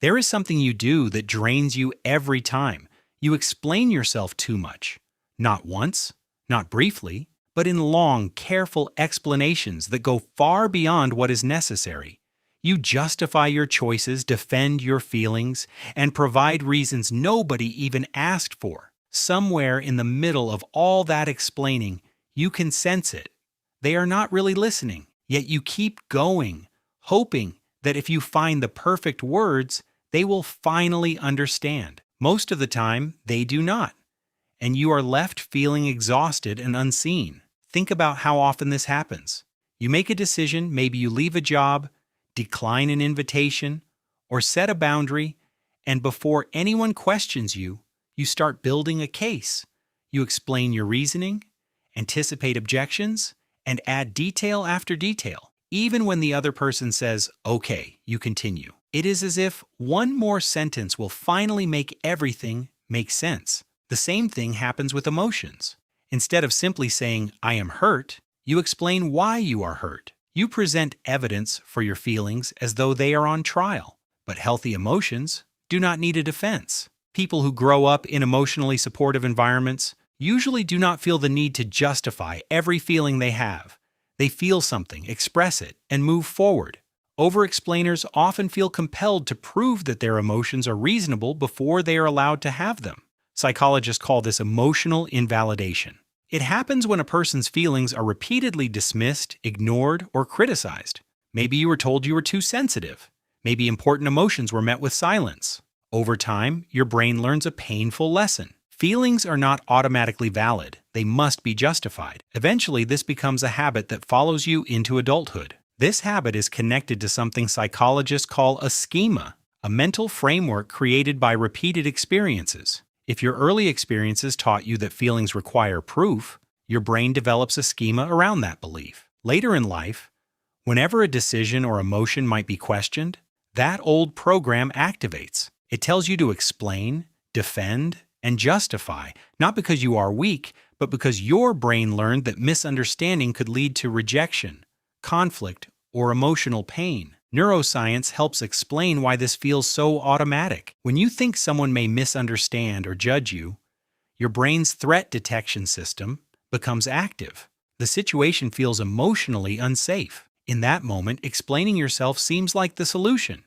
There is something you do that drains you every time. You explain yourself too much. Not once, not briefly, but in long, careful explanations that go far beyond what is necessary. You justify your choices, defend your feelings, and provide reasons nobody even asked for. Somewhere in the middle of all that explaining, you can sense it. They are not really listening, yet you keep going, hoping that if you find the perfect words, they will finally understand. Most of the time, they do not, and you are left feeling exhausted and unseen. Think about how often this happens. You make a decision, maybe you leave a job, decline an invitation, or set a boundary, and before anyone questions you, you start building a case. You explain your reasoning, anticipate objections, and add detail after detail. Even when the other person says, "Okay," you continue. It is as if one more sentence will finally make everything make sense. The same thing happens with emotions. Instead of simply saying, "I am hurt," you explain why you are hurt. You present evidence for your feelings as though they are on trial. But healthy emotions do not need a defense. People who grow up in emotionally supportive environments usually do not feel the need to justify every feeling they have. They feel something, express it, and move forward. Overexplainers often feel compelled to prove that their emotions are reasonable before they are allowed to have them. Psychologists call this emotional invalidation. It happens when a person's feelings are repeatedly dismissed, ignored, or criticized. Maybe you were told you were too sensitive. Maybe important emotions were met with silence. Over time, your brain learns a painful lesson. Feelings are not automatically valid. They must be justified. Eventually, this becomes a habit that follows you into adulthood. This habit is connected to something psychologists call a schema, a mental framework created by repeated experiences. If your early experiences taught you that feelings require proof, your brain develops a schema around that belief. Later in life, whenever a decision or emotion might be questioned, that old program activates. It tells you to explain, defend, and justify, not because you are weak, but because your brain learned that misunderstanding could lead to rejection, conflict, or emotional pain. Neuroscience helps explain why this feels so automatic. When you think someone may misunderstand or judge you, your brain's threat detection system becomes active. The situation feels emotionally unsafe. In that moment, explaining yourself seems like the solution.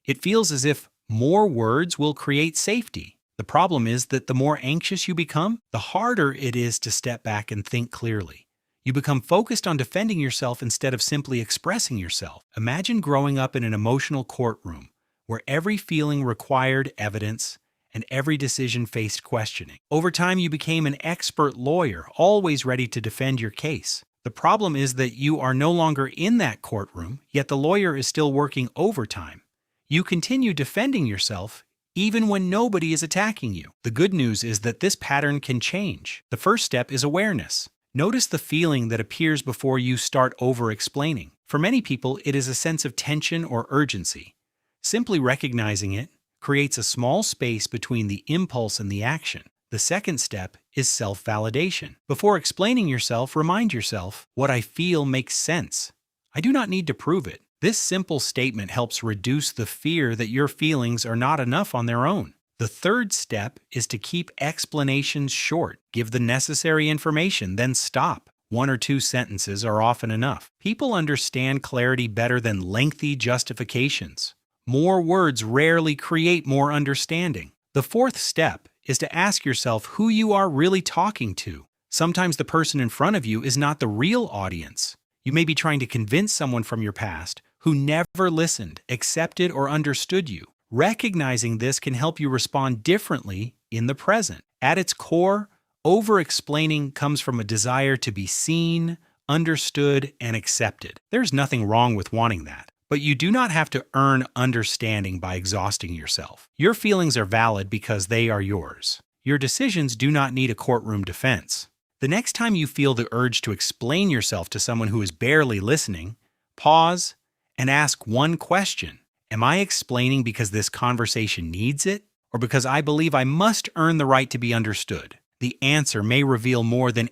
It feels as if more words will create safety. The problem is that the more anxious you become, the harder it is to step back and think clearly. You become focused on defending yourself instead of simply expressing yourself. Imagine growing up in an emotional courtroom where every feeling required evidence and every decision faced questioning. Over time, you became an expert lawyer, always ready to defend your case. The problem is that you are no longer in that courtroom, yet the lawyer is still working overtime. You continue defending yourself even when nobody is attacking you. The good news is that this pattern can change. The first step is awareness. Notice the feeling that appears before you start over-explaining. For many people, it is a sense of tension or urgency. Simply recognizing it creates a small space between the impulse and the action. The second step is self-validation. Before explaining yourself, remind yourself, "What I feel makes sense. I do not need to prove it." This simple statement helps reduce the fear that your feelings are not enough on their own. The third step is to keep explanations short. Give the necessary information, then stop. 1 or 2 sentences are often enough. People understand clarity better than lengthy justifications. More words rarely create more understanding. The fourth step is to ask yourself who you are really talking to. Sometimes the person in front of you is not the real audience. You may be trying to convince someone from your past who never listened, accepted, or understood you. Recognizing this can help you respond differently in the present. At its core, over-explaining comes from a desire to be seen, understood, and accepted. There's nothing wrong with wanting that. But you do not have to earn understanding by exhausting yourself. Your feelings are valid because they are yours. Your decisions do not need a courtroom defense. The next time you feel the urge to explain yourself to someone who is barely listening, pause and ask one question. Am I explaining because this conversation needs it, or because I believe I must earn the right to be understood? The answer may reveal more than